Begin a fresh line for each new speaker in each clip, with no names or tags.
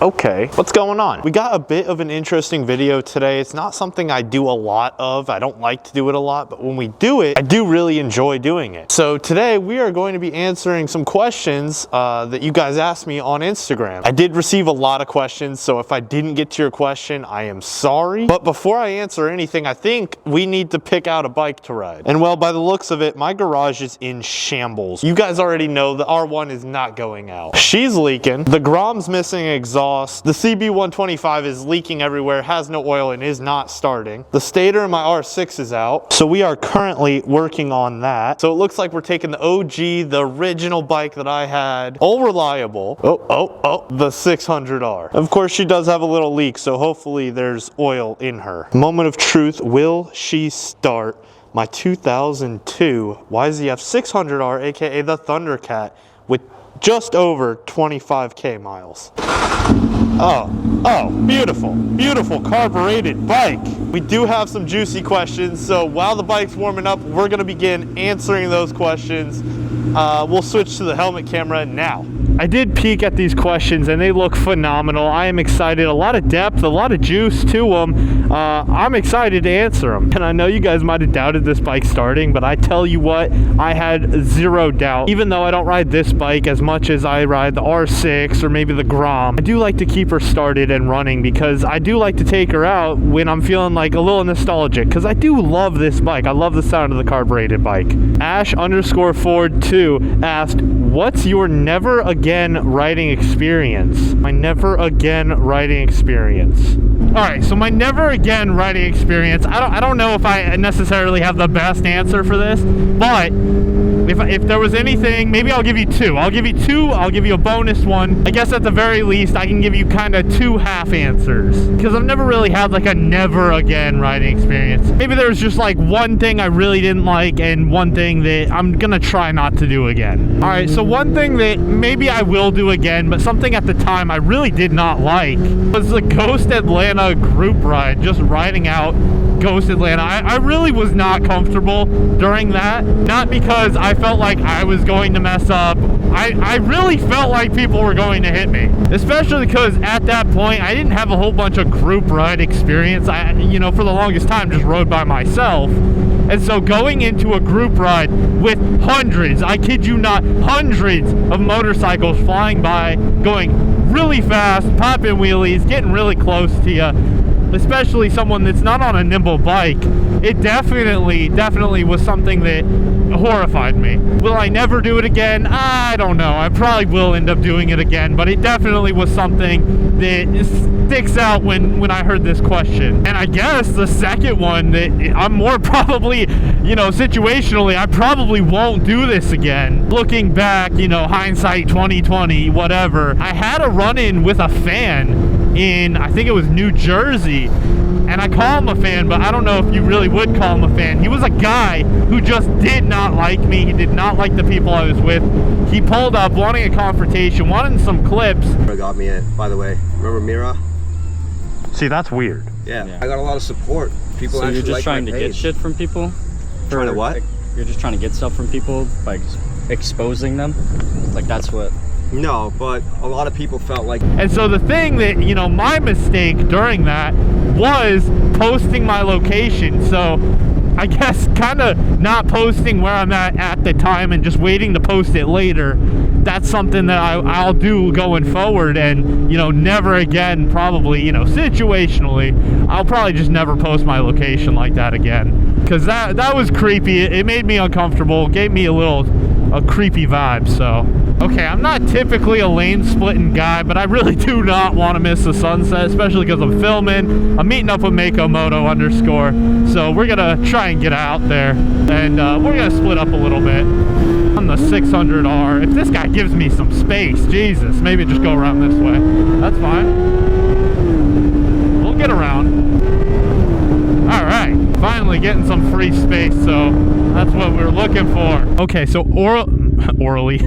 Okay, what's going on? We got a bit of an interesting video today. It's not something I do a lot of. I don't like to do it a lot, but when we do it, I do really enjoy doing it. So today we are going to be answering some questions that you guys asked me on Instagram. I did receive a lot of questions, so if I didn't get to your question, I am sorry. But before I answer anything, I think we need to pick out a bike to ride. And well, by the looks of it, my garage is in shambles. You guys already know the R1 is not going out. She's leaking. The Grom's missing exhaust. The CB125 is leaking everywhere, has no oil, and is not starting. The stator in my R6 is out, so we are currently working on that. So it looks like we're taking the OG, the original bike that I had, all reliable. The 600R. Of course, she does have a little leak, so hopefully there's oil in her. Moment of truth, will she start my 2002 YZF 600R, aka the Thundercat, with just over 25K miles. Oh, beautiful, beautiful carbureted bike. We do have some juicy questions, so while the bike's warming up, we're gonna begin answering those questions. We'll switch to the helmet camera now. I did peek at these questions and they look phenomenal. I am excited. A lot of depth, a lot of juice to them. I'm excited to answer them. And I know you guys might have doubted this bike starting, but I tell you what, I had zero doubt. Even though I don't ride this bike as much as I ride the R6 or maybe the Grom, I do like to keep her started and running because I do like to take her out when I'm feeling like a little nostalgic, because I do love this bike. I love the sound of the carbureted bike. Ash_Ford2 asked, what's your never again riding experience? My never again riding experience. All right, so my never again riding experience, I don't know if I necessarily have the best answer for this, but if there was anything, maybe I'll give you two. I'll give you a bonus one. I guess at the very least, I can give you kind of two half answers, because I've never really had like a never again riding experience. Maybe there's just like one thing I really didn't like and one thing that I'm gonna try not to do again. All right, so one thing that maybe I will do again, but something at the time I really did not like, was the Ghost Atlanta group ride, just riding out Ghost Atlanta. I really was not comfortable during that, not because I felt like I was going to mess up. I really felt like people were going to hit me, especially because at that point I didn't have a whole bunch of group ride experience. I, you know, for the longest time just rode by myself. And so going into a group ride with hundreds, I kid you not, hundreds of motorcycles flying by, going really fast, popping wheelies, getting really close to you, especially someone that's not on a nimble bike, it definitely was something that horrified me. Will I never do it again? I don't know. I probably will end up doing it again, but it definitely was something that sticks out when I heard this question. And I guess the second one that I'm more probably, you know, situationally, I probably won't do this again. Looking back, you know, hindsight 2020, whatever, I had a run-in with a fan in, I think it was New Jersey, and I call him a fan, but I don't know if you really would call him a fan. He was a guy who just did not like me. He did not like the people I was with. He pulled up wanting a confrontation, wanting some clips.
Got me in, by the way. Remember Mira?
See, that's weird.
Yeah, I got a lot of support. People
so
actually
you're just
like
trying to get shit from people?
Trying to what?
You're just trying to get stuff from people by exposing them? Like that's what...
No, but a lot of people felt like...
And so the thing that, you know, my mistake during that was posting my location. So I guess kind of not posting where I'm at the time and just waiting to post it later. That's something that I'll do going forward, and, you know, never again, probably, you know, situationally, I'll probably just never post my location like that again. Because that was creepy. It made me uncomfortable, gave me a creepy vibe, so... Okay, I'm not typically a lane splitting guy, but I really do not want to miss the sunset, especially because I'm filming. I'm meeting up with Mako_, so we're gonna try and get out there, and we're gonna split up a little bit on the 600R. If this guy gives me some space, Jesus, maybe just go around this way. That's fine. We'll get around. All right, finally getting some free space, so that's what we're looking for. Okay, so morally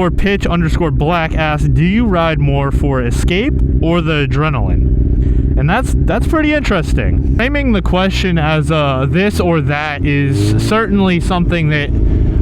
_pitch_black asks, do you ride more for escape or the adrenaline? And that's pretty interesting. Framing the question as this or that is certainly something that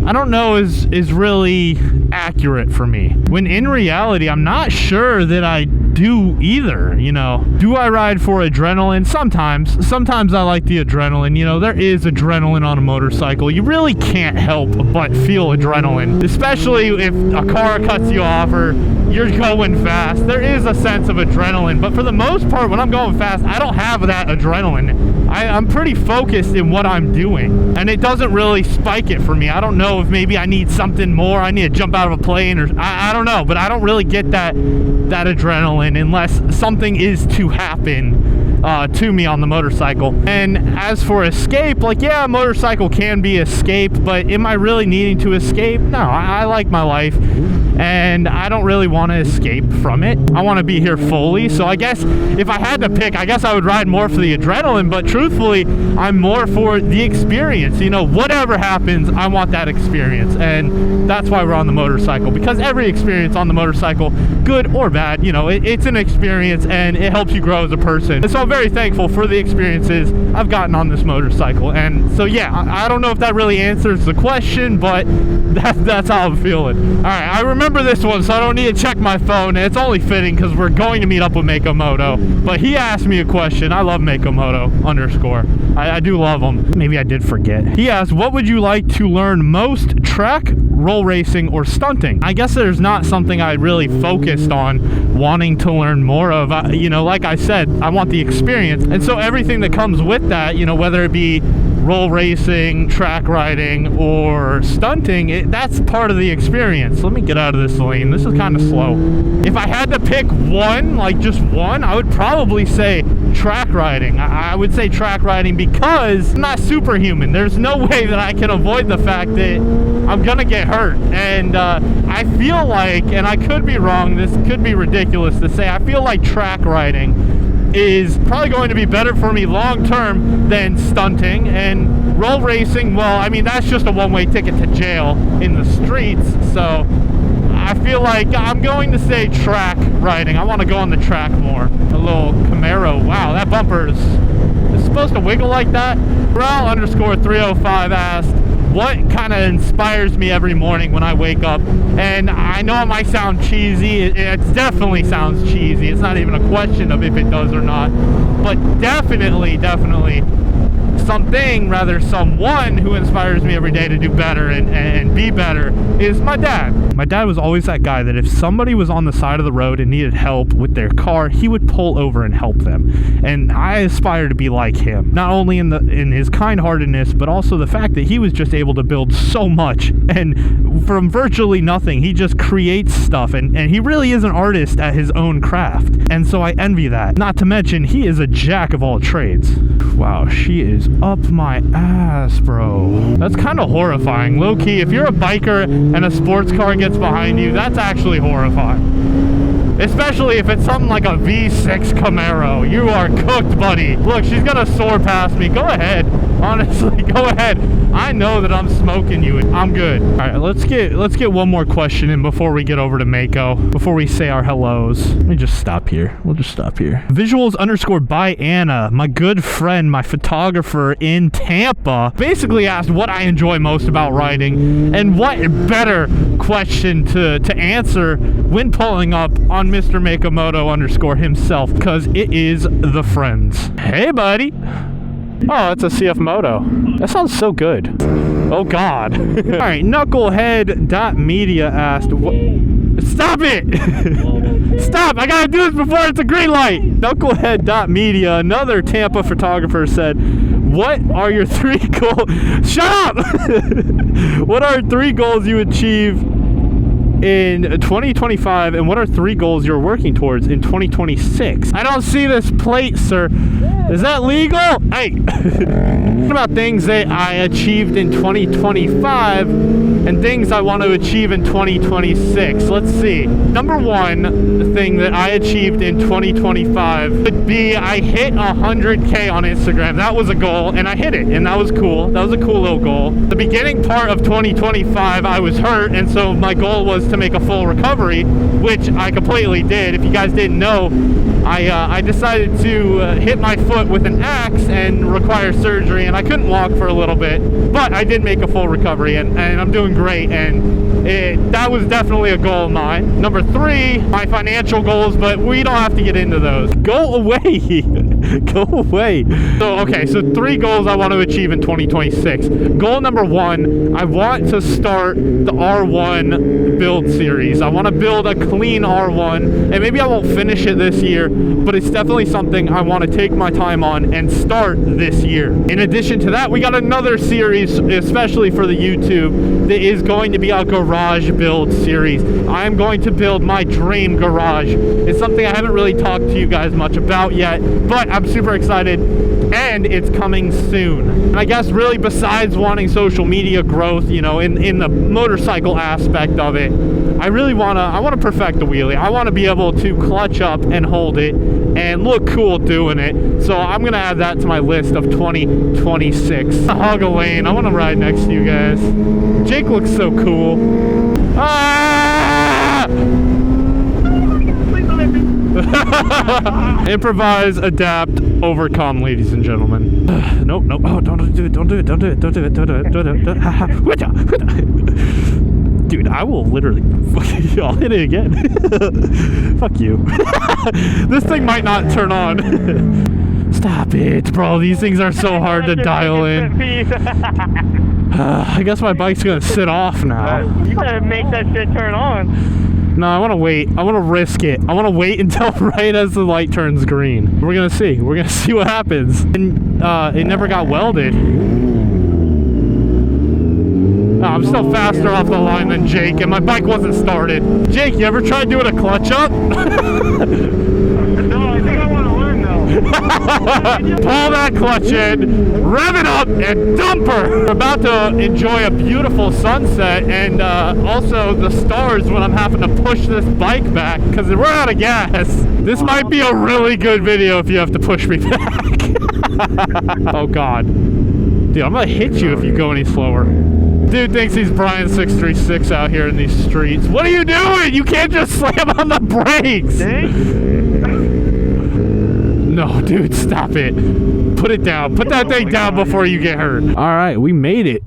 I don't know is really accurate for me. When in reality, I'm not sure that I do either, you know. Do I ride for adrenaline? Sometimes I like the adrenaline. You know, there is adrenaline on a motorcycle. You really can't help but feel adrenaline, especially if a car cuts you off or you're going fast. There is a sense of adrenaline, but for the most part, when I'm going fast, I don't have that adrenaline. I'm pretty focused in what I'm doing, and it doesn't really spike it for me. I don't know if maybe I need something more. I need to jump out of a plane, or I don't know, but I don't really get that adrenaline unless something is to happen to me on the motorcycle. And as for escape, like, yeah, a motorcycle can be escape, but am I really needing to escape? No, I like my life, and I don't really want to escape from it. I want to be here fully. So I guess if I had to pick, I guess I would ride more for the adrenaline, but truthfully, I'm more for the experience. You know, whatever happens, I want that experience, and that's why we're on the motorcycle, because every experience on the motorcycle, good or bad, you know, it's an experience, and it helps you grow as a person. And so I'm very thankful for the experiences I've gotten on this motorcycle. And so yeah, I don't know if that really answers the question, but that's how I'm feeling. All right, I remember this one, so I don't need to check my phone. It's only fitting because we're going to meet up with Makomoto, but he asked me a question. I love Makomoto _ I do love him. Maybe I did forget. He asked, what would you like to learn most, track, roll racing, or stunting? I guess there's not something I really focused on wanting to learn more of. You know, like I said, I want the experience, and so everything that comes with that, you know, whether it be roll racing, track riding, or stunting, that's part of the experience. Let me get out of this lane. This is kind of slow. If I had to pick one, like just one, I would probably say track riding. I would say track riding because I'm not superhuman. There's no way that I can avoid the fact that I'm gonna get hurt. And I feel like, and I could be wrong, this could be ridiculous to say, I feel like track riding is probably going to be better for me long term than stunting. And roll racing, well, I mean, that's just a one-way ticket to jail in the streets. So I feel like I'm going to say track riding. I want to go on the track more. A little Camaro. Wow, that bumper is supposed to wiggle like that. Raul _ 305 asked, what kind of inspires me every morning when I wake up? And I know it might sound cheesy. It definitely sounds cheesy. It's not even a question of if it does or not. But definitely someone who inspires me every day to do better and be better is my dad. My dad was always that guy that if somebody was on the side of the road and needed help with their car, he would pull over and help them. And I aspire to be like him, not only in his kind-heartedness, but also the fact that he was just able to build so much, and from virtually nothing, he just creates stuff, and he really is an artist at his own craft. And so I envy that. Not to mention, he is a jack of all trades. Wow, she is up my ass, bro. That's kind of horrifying. Low-key, if you're a biker and a sports car gets behind you, that's actually horrifying. Especially if it's something like a V6 Camaro. You are cooked, buddy. Look, she's gonna soar past me. Go ahead. Honestly, go ahead. I know that I'm smoking you. I'm good. All right, let's get one more question in before we get over to Mako, before we say our hellos. Let me just stop here. We'll just stop here. Visuals _ by Anna, my good friend, my photographer in Tampa, basically asked what I enjoy most about riding, and what better question to answer when pulling up on Mr. Makomoto _ himself, because it is the friends. Hey, buddy. Oh, it's a CF Moto. That sounds so good. Oh, God. All right, Knucklehead.media asked, stop it! Stop! I gotta do this before it's a green light! Knucklehead.media, another Tampa photographer, said, what are your 3 goals? Shut up! What are 3 goals you achieve in 2025, and what are 3 goals you're working towards in 2026? I don't see this plate, sir. Is that legal? Hey! What about things that I achieved in 2025 and things I want to achieve in 2026? Let's see. Number 1 thing that I achieved in 2025 would be I hit 100K on Instagram. That was a goal, and I hit it, and that was cool. That was a cool little goal. The beginning part of 2025, I was hurt, and so my goal was to make a full recovery, which I completely did. If you guys didn't know, I decided to hit my foot with an axe and require surgery, and I couldn't walk for a little bit, but I did make a full recovery, and I'm doing great, and that was definitely a goal of mine. Number 3, my financial goals, but we don't have to get into those. Go away. Go away. So, okay, so 3 goals I want to achieve in 2026. Goal number 1, I want to start the R1 build series. I want to build a clean R1, and maybe I won't finish it this year, but it's definitely something I want to take my time on and start this year. In addition to that, we got another series, especially for the YouTube, that is going to be a garage build series. I am going to build my dream garage. It's something I haven't really talked to you guys much about yet, but I'm super excited, and it's coming soon. And I guess really besides wanting social media growth, you know, in the motorcycle aspect of it, I want to perfect the wheelie. I want to be able to clutch up and hold it and look cool doing it. So I'm going to add that to my list of 2026. Hog a lane. I want to ride next to you guys. Jake looks so cool. Ah! Improvise, adapt, overcome, ladies and gentlemen. Nope. Oh, don't do it. Dude, I will literally... I'll hit it again. Fuck you. This thing might not turn on. Stop it, bro. These things are so hard to dial in. I guess my bike's gonna sit off now.
You gotta make that shit turn on.
No, I want to wait. I want to risk it. I want to wait until right as the light turns green. We're gonna see. We're gonna see what happens. And it never got welded. Oh, I'm still faster off the line than Jake, and my bike wasn't started. Jake, you ever tried doing a clutch up?
No, I think I want to learn though.
Pull that clutch in, rev it up, and dump her. We're about to enjoy a beautiful sunset, and also the stars when I'm having to push this bike back because we're out of gas. This might be a really good video if you have to push me back. Oh God. Dude, I'm gonna hit you if you go any slower. Dude thinks he's Brian 636 out here in these streets. What are you doing? You can't just slam on the brakes. No, dude, stop it. Put it down. Put that thing down before you get hurt. All right, we made it.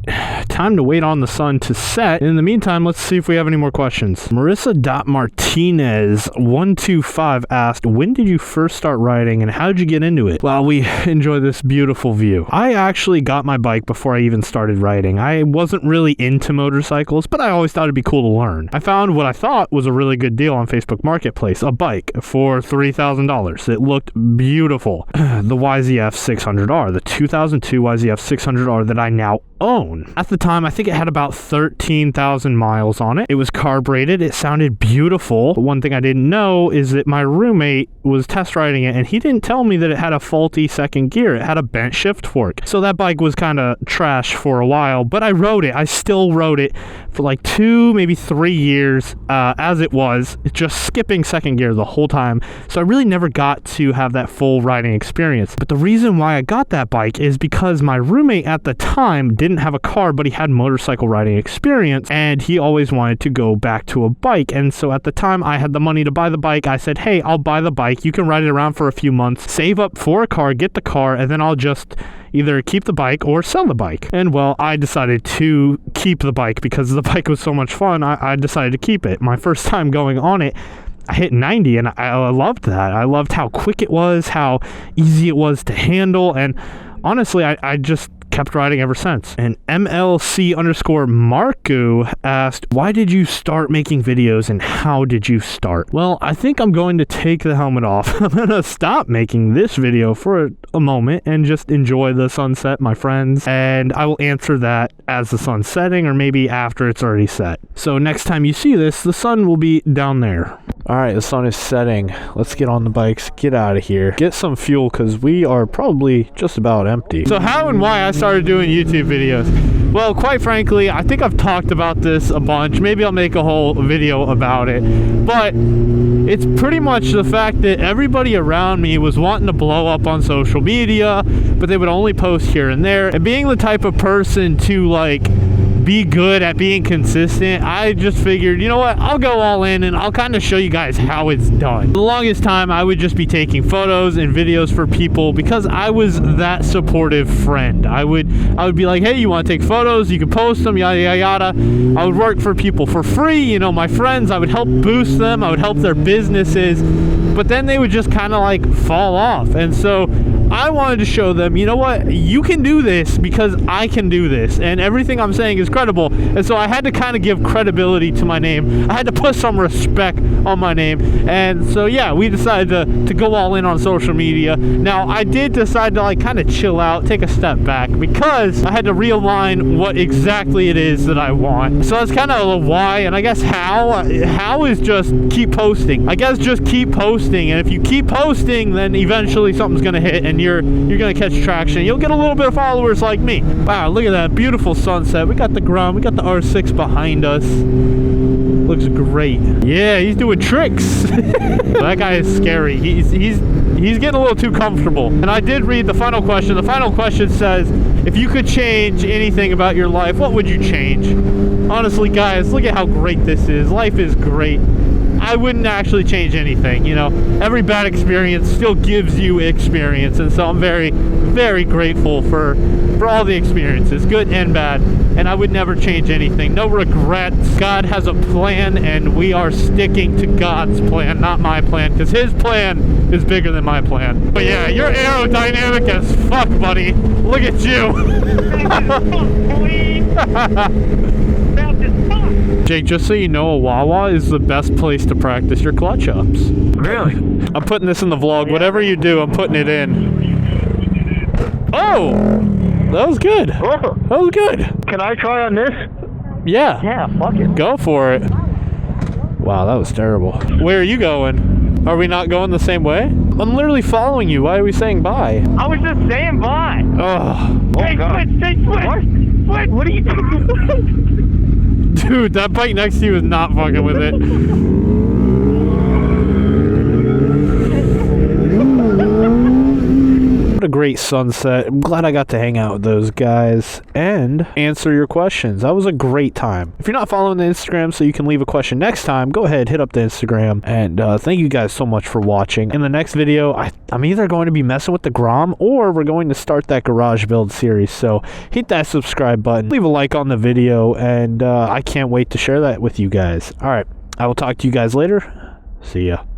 Time to wait on the sun to set. In the meantime, let's see if we have any more questions. Marissa.Martinez125 asked, when did you first start riding and how did you get into it? Well, we enjoy this beautiful view. I actually got my bike before I even started riding. I wasn't really into motorcycles, but I always thought it'd be cool to learn. I found what I thought was a really good deal on Facebook Marketplace, a bike for $3,000. It looked beautiful. The YZF 600R, the 2002 YZF 600R that I now own. At the time, I think it had about 13,000 miles on it. It was carbureted. It sounded beautiful. But one thing I didn't know is that my roommate was test riding it, and he didn't tell me that it had a faulty second gear. It had a bent shift fork. So that bike was kind of trash for a while, but I rode it. I still rode it for like 2, maybe 3 years as it was, just skipping second gear the whole time. So I really never got to have that full riding experience. But the reason why I got that bike is because my roommate at the time didn't have a car, but he had motorcycle riding experience, and he always wanted to go back to a bike. And so at the time I had the money to buy the bike. I said, hey, I'll buy the bike. You can ride it around for a few months, save up for a car, get the car, and then I'll just either keep the bike or sell the bike. And well, I decided to keep the bike because the bike was so much fun. I decided to keep it. My first time going on it, I hit 90, and I loved that. I loved how quick it was, how easy it was to handle, and honestly, I just kept riding ever since. And MLC_Marku asked, why did you start making videos and how did you start? Well, I think I'm going to take the helmet off. I'm going to stop making this video for a moment and just enjoy the sunset, my friends. And I will answer that as the sun's setting or maybe after it's already set. So next time you see this, the sun will be down there. All right, the sun is setting. Let's get on the bikes, get out of here, get some fuel because we are probably just about empty. So how and why I started doing YouTube videos? Well, quite frankly, I think I've talked about this a bunch. Maybe I'll make a whole video about it. But it's pretty much the fact that everybody around me was wanting to blow up on social media, but they would only post here and there. And being the type of person to like be good at being consistent, I just figured, you know what, I'll go all in and I'll kind of show you guys how it's done. The longest time I would just be taking photos and videos for people because I was that supportive friend. I would be like, hey, you want to take photos, you can post them, yada yada yada. I would work for people for free, you know, my friends. I would help boost them, I would help their businesses, but then they would just kind of like fall off. And so I wanted to show them, you know what, you can do this because I can do this, and everything I'm saying is credible. And so I had to kind of give credibility to my name. I had to put some respect on my name. And so yeah, we decided to go all in on social media. Now I did decide to like kind of chill out, take a step back, because I had to realign what exactly it is that I want. So that's kind of the why, and I guess how is just keep posting. I guess just keep posting, and if you keep posting, then eventually something's gonna hit and you're gonna catch traction. You'll get a little bit of followers like me. Wow, look at that beautiful sunset. We got the Grum, we got the R6 behind us. Looks great. Yeah, he's doing tricks. That guy is scary. He's getting a little too comfortable. And I did read the final question. The final question says, if you could change anything about your life, what would you change? Honestly, guys, look at how great this is. Life is great. I wouldn't actually change anything, you know. Every bad experience still gives you experience, and so I'm very, very grateful for all the experiences, good and bad, and I would never change anything. No regrets. God has a plan, and we are sticking to God's plan, not my plan, because his plan is bigger than my plan. But yeah, you're aerodynamic as fuck, buddy. Look at you. Jake, just so you know, a Wawa is the best place to practice your clutch ups.
Really?
I'm putting this in the vlog. Whatever you do, I'm putting it in. Oh! That was good.
Oh.
That was good.
Can I try on this?
Yeah.
Yeah, fuck it.
Go for it. Wow, that was terrible. Where are you going? Are we not going the same way? I'm literally following you. Why are we saying bye?
I was just saying bye.
Oh.
Hey, switch. What? What are you doing?
Dude, that bike next to you is not fucking with it. What a great sunset. I'm glad I got to hang out with those guys and answer your questions. That was a great time. If you're not following the Instagram so you can leave a question next time, go ahead, hit up the Instagram. And thank you guys so much for watching. In the next video, I'm either going to be messing with the Grom or we're going to start that garage build series. So hit that subscribe button, leave a like on the video, and I can't wait to share that with you guys. All right, I will talk to you guys later. See ya.